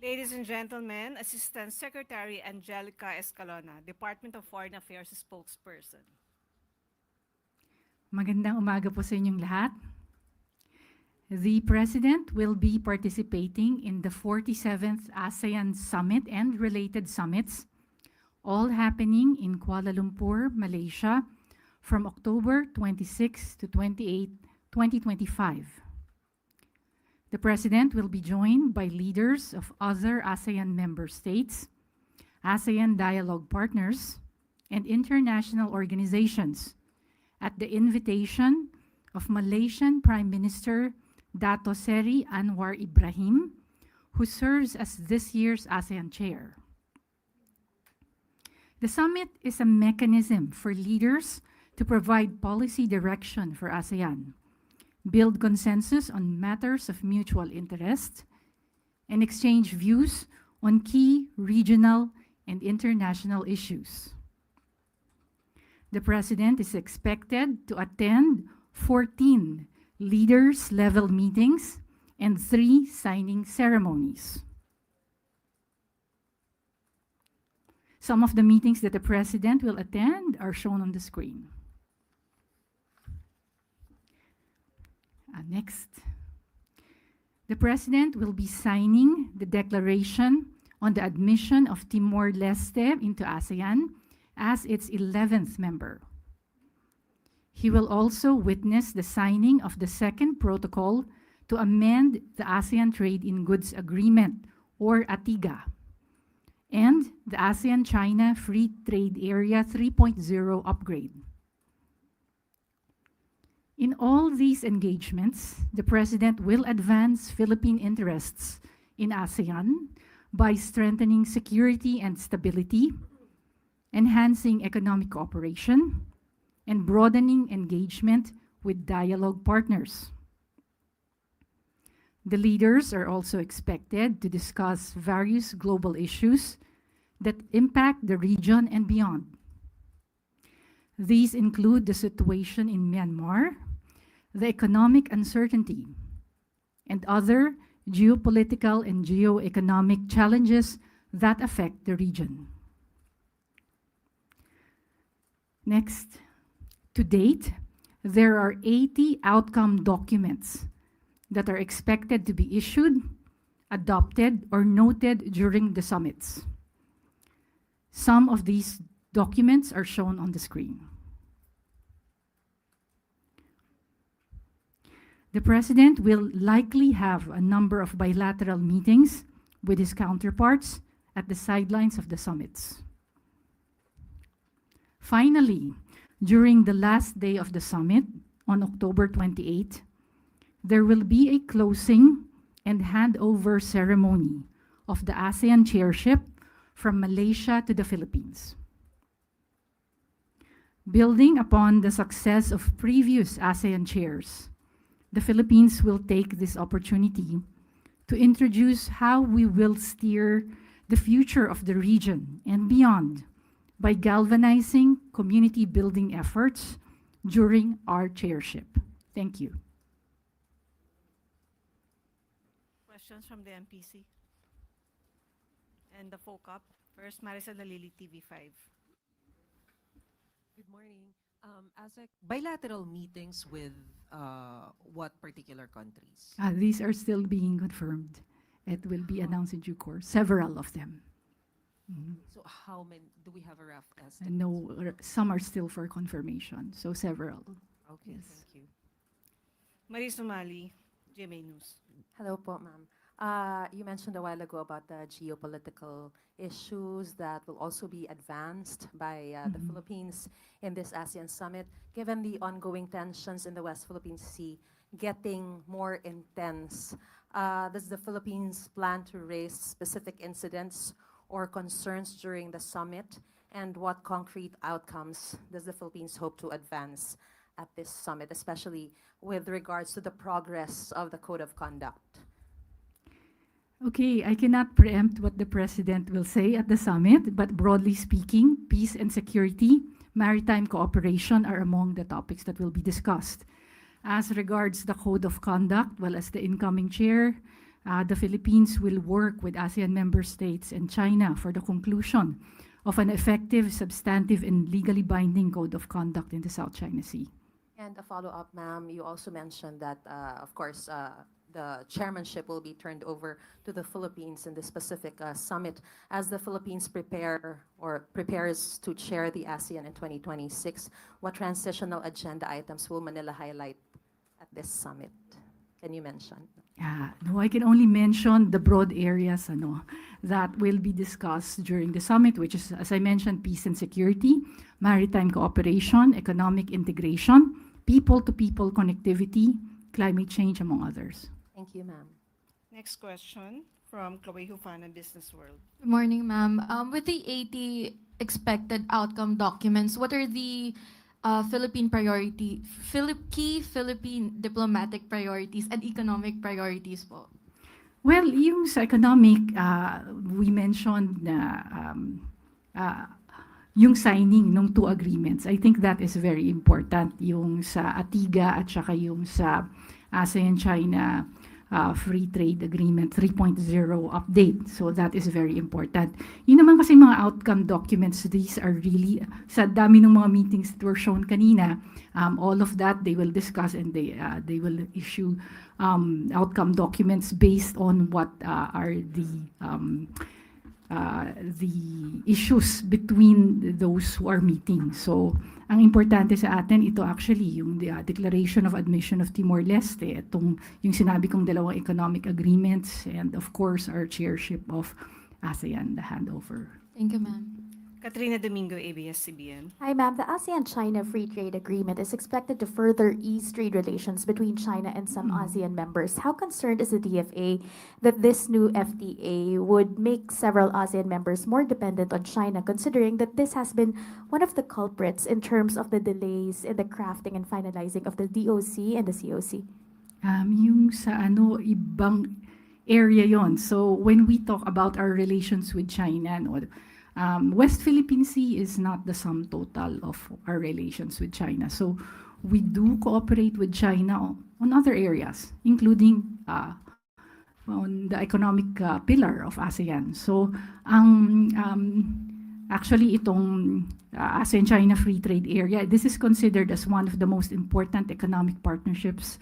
Ladies and gentlemen, Assistant Secretary Angelica Escalona, Department of Foreign Affairs Spokesperson. Magandang umaga po sa inyong lahat. The President will be participating in the 47th ASEAN Summit and related summits, all happening in Kuala Lumpur, Malaysia, from October 26 to 28, 2025. The President will be joined by leaders of other ASEAN member states, ASEAN dialogue partners, and international organizations at the invitation of Malaysian Prime Minister Dato Seri Anwar Ibrahim, who serves as this year's ASEAN chair. The summit is a mechanism for leaders to provide policy direction for ASEAN, build consensus on matters of mutual interest, and exchange views on key regional and international issues. The President is expected to attend 14 leaders-level meetings and 3 signing ceremonies. Some of the meetings that the President will attend are shown on the screen. Next. The President will be signing the declaration on the admission of Timor-Leste into ASEAN as its 11th member. He will also witness the signing of the second protocol to amend the ASEAN Trade in Goods Agreement, or ATIGA, and the ASEAN-China Free Trade Area 3.0 upgrade. In all these engagements, the President will advance Philippine interests in ASEAN by strengthening security and stability, enhancing economic cooperation, and broadening engagement with dialogue partners. The leaders are also expected to discuss various global issues that impact the region and beyond. These include the situation in Myanmar, the economic uncertainty, and other geopolitical and geoeconomic challenges that affect the region. Next, to date, there are 80 outcome documents that are expected to be issued, adopted, or noted during the summits. Some of these documents are shown on the screen. The President will likely have a number of bilateral meetings with his counterparts at the sidelines of the summits. Finally, during the last day of the summit, on October 28, there will be a closing and handover ceremony of the ASEAN chairship from Malaysia to the Philippines. Building upon the success of previous ASEAN chairs, the Philippines will take this opportunity to introduce how we will steer the future of the region and beyond by galvanizing community building efforts during our chairship. Thank you. Questions from the MPC? And the FOCAP. First, Maricel Nalili, TV5. Good morning. Bilateral meetings with what particular countries? These are still being confirmed. It will be announced in due course, several of them. So how many, do we have a rough estimate? And no, some are still for confirmation, so several. Okay, Yes. thank you. Marie Sumali, GMA News. Hello po, ma'am. You mentioned a while ago about the geopolitical issues that will also be advanced by the Philippines in this ASEAN summit. Given the ongoing tensions in the West Philippine Sea getting more intense, does the Philippines plan to raise specific incidents or concerns during the summit? And what concrete outcomes does the Philippines hope to advance at this summit, especially with regards to the progress of the Code of Conduct? Okay, I cannot preempt what the President will say at the summit, but broadly speaking, peace and security, maritime cooperation are among the topics that will be discussed. As regards the Code of Conduct, well, as the incoming chair, the Philippines will work with ASEAN member states and China for the conclusion of an effective, substantive, and legally binding code of conduct in the South China Sea. And a follow-up, ma'am, you also mentioned that, of course, the chairmanship will be turned over to the Philippines in this specific summit. As the Philippines prepares to chair the ASEAN in 2026, what transitional agenda items will Manila highlight at this summit? Can you mention? No, I can only mention the broad areas that will be discussed during the summit, which is, as I mentioned, peace and security, maritime cooperation, economic integration, people-to-people connectivity, climate change, among others. Thank you, ma'am. Next question from Chloe Hufana, Business World. Good morning, ma'am. With the 80 expected outcome documents, what are the key Philippine diplomatic priorities and economic priorities po? Well, yung sa economic, we mentioned na yung signing ng 2 agreements. I think that is very important. Yung sa ATIGA at saka yung sa ASEAN-China Free Trade Agreement 3.0 update. So that is very important. Yun naman kasi mga outcome documents, these are really, sa dami ng mga meetings that were shown kanina, all of that they will discuss and they will issue outcome documents based on what are the issues between those who are meeting. So, ang importante sa atin, ito actually, yung Declaration of Admission of Timor-Leste, itong yung sinabi kong 2 economic agreements, and of course, our chairship of ASEAN, the handover. Thank you, ma'am. Katrina Domingo, ABS-CBN. Hi, ma'am. The ASEAN-China Free Trade Agreement is expected to further ease trade relations between China and some ASEAN members. How concerned is the DFA that this new FTA would make several ASEAN members more dependent on China, considering that this has been one of the culprits in terms of the delays in the crafting and finalizing of the DOC and the COC? Yung sa ibang area yon. So when we talk about our relations with China, West Philippine Sea is not the sum total of our relations with China. So we do cooperate with China on other areas, including on the economic pillar of ASEAN. So actually itong ASEAN-China Free Trade Area, this is considered as one of the most important economic partnerships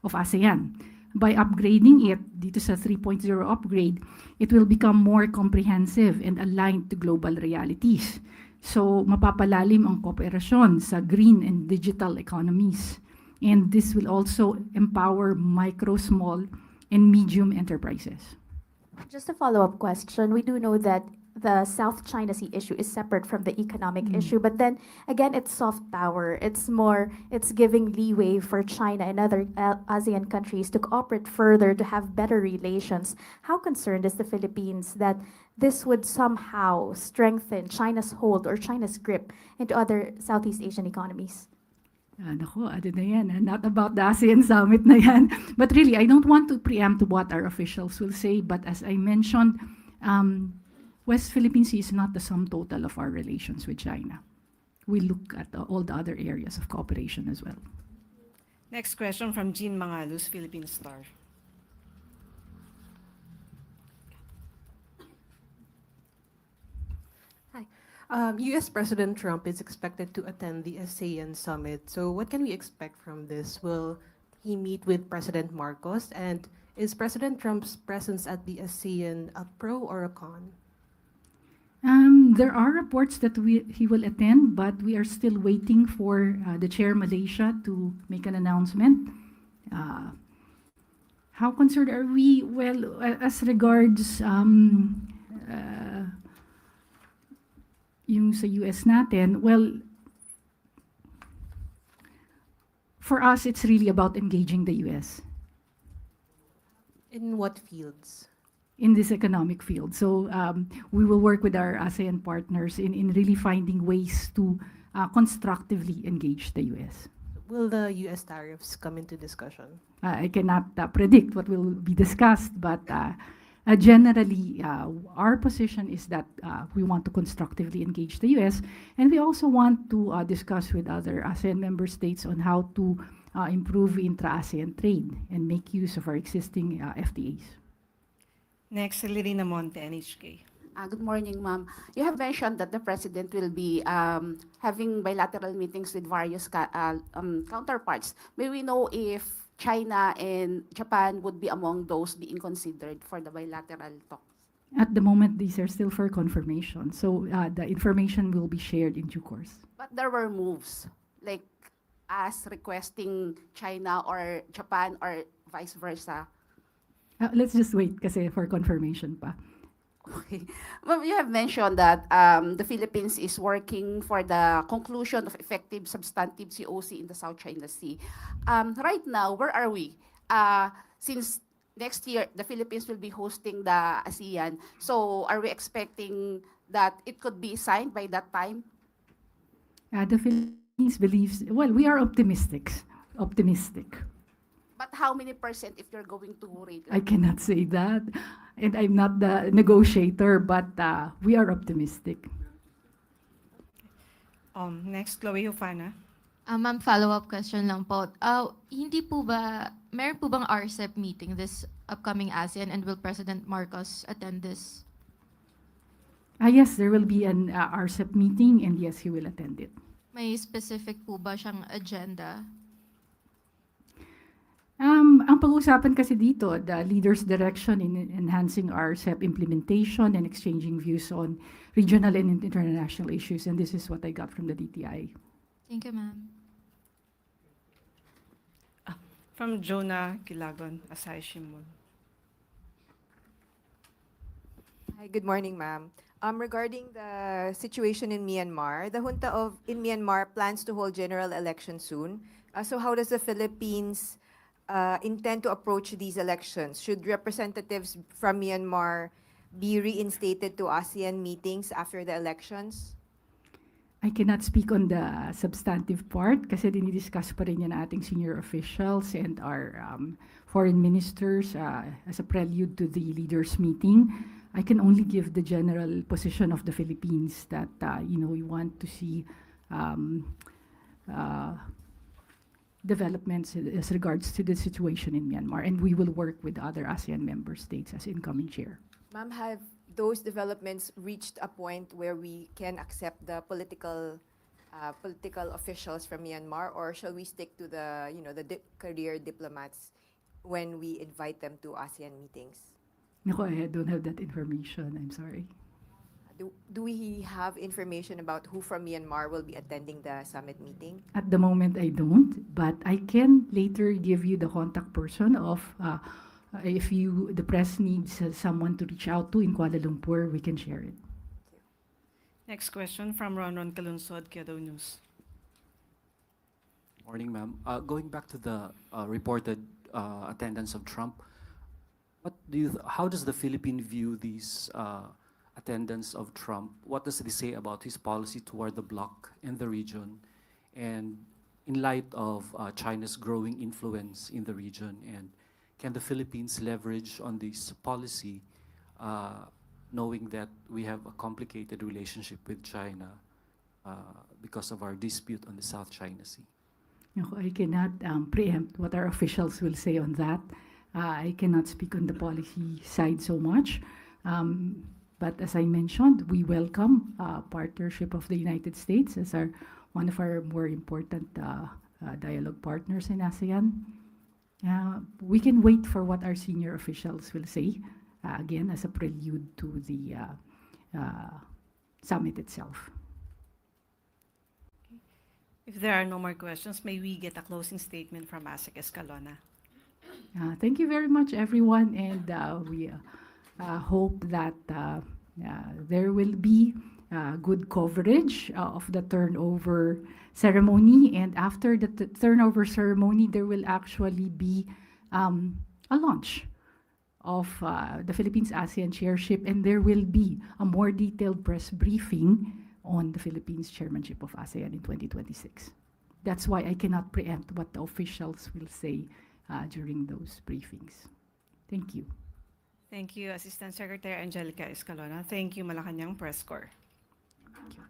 of ASEAN. By upgrading it, dito sa 3.0 upgrade, it will become more comprehensive and aligned to global realities. So, mapapalalim ang kooperasyon sa green and digital economies. And this will also empower micro, small, and medium enterprises. Just a follow-up question. We do know that the South China Sea issue is separate from the economic issue, but then again, it's soft power. It's giving leeway for China and other ASEAN countries to cooperate further, to have better relations. How concerned is the Philippines that this would somehow strengthen China's hold or China's grip into other Southeast Asian economies? Naku, ano na yan, not about the ASEAN summit na yan. But really, I don't want to preempt what our officials will say, but as I mentioned, West Philippine Sea is not the sum total of our relations with China. We look at all the other areas of cooperation as well. Next question from Jean Mangalus, Philippine Star. Hi. U.S. President Trump is expected to attend the ASEAN summit. So what can we expect from this? Will he meet with President Marcos? And is President Trump's presence at the ASEAN a pro or a con? There are reports that he will attend, but we are still waiting for the chair Malaysia to make an announcement. How concerned are we? Well, as regards yung sa US natin, well, for us, it's really about engaging the US. In what fields? In this economic field. So we will work with our ASEAN partners in really finding ways to constructively engage the US. Will the U.S. tariffs come into discussion? I cannot predict what will be discussed, but generally our position is that we want to constructively engage the US, and we also want to discuss with other ASEAN member states on how to improve intra-ASEAN trade and make use of our existing FTAs. Next, Lirina Monte, NHK. Good morning, ma'am. You have mentioned that the president will be having bilateral meetings with various counterparts. May we know if China and Japan would be among those being considered for the bilateral talks? At the moment, these are still for confirmation, so the information will be shared in due course. But there were moves, like us requesting China or Japan or vice versa. Let's just wait kasi for confirmation pa. Okay. Well, you have mentioned that the Philippines is working for the conclusion of effective substantive COC in the South China Sea. Right now, where are we? Since next year, the Philippines will be hosting the ASEAN. So are we expecting that it could be signed by that time? The Philippines believes, well, we are optimistic. But how many percent if you're going to rate? I cannot say that, and I'm not the negotiator, but we are optimistic. Next, Chloe Hufana. Ma'am, follow-up question lang po. Hindi po ba, meron po bang RCEP meeting this upcoming ASEAN, and will President Marcos attend this? Yes, there will be an RCEP meeting, and yes, he will attend it. May specific po ba siyang agenda? Ang pag-usapan kasi dito, the leader's direction in enhancing RCEP implementation and exchanging views on regional and international issues, and this is what I got from the DTI. Thank you, ma'am. From Jonah Kilagon, Asahi Shimbun. Hi, good morning, ma'am. Regarding the situation in Myanmar, the junta in Myanmar plans to hold general elections soon. So how does the Philippines intend to approach these elections? Should representatives from Myanmar be reinstated to ASEAN meetings after the elections? I cannot speak on the substantive part kasi dinidiscuss pa rin yan ating senior officials and our foreign ministers as a prelude to the leaders meeting. I can only give the general position of the Philippines that, we want to see developments as regards to the situation in Myanmar, and we will work with other ASEAN member states as incoming chair. Ma'am, have those developments reached a point where we can accept the political officials from Myanmar, or shall we stick to the career diplomats when we invite them to ASEAN meetings? No, I don't have that information. I'm sorry. Do we have information about who from Myanmar will be attending the summit meeting? At the moment, I don't, but I can later give you the contact person of, if the press needs someone to reach out to in Kuala Lumpur, we can share it. Next question from Ronron Kalunsod, Kyodo News. Morning, ma'am. Going back to the reported attendance of Trump, how does the Philippine view these attendance of Trump? What does it say about his policy toward the bloc and the region? And in light of China's growing influence in the region, and can the Philippines leverage on this policy, knowing that we have a complicated relationship with China because of our dispute on the South China Sea? No, I cannot preempt what our officials will say on that. I cannot speak on the policy side so much. But as I mentioned, we welcome partnership of the United States as one of our more important dialogue partners in ASEAN. We can wait for what our senior officials will say, again, as a prelude to the summit itself. If there are no more questions, may we get a closing statement from ASEC Escalona? Thank you very much, everyone, and we hope that there will be good coverage of the turnover ceremony, and after the turnover ceremony, there will actually be a launch of the Philippines ASEAN chairship, and there will be a more detailed press briefing on the Philippines chairmanship of ASEAN in 2026. That's why I cannot preempt what the officials will say during those briefings. Thank you. Thank you, Assistant Secretary Angelica Escalona. Thank you, Malacañang Press Corps. Thank you.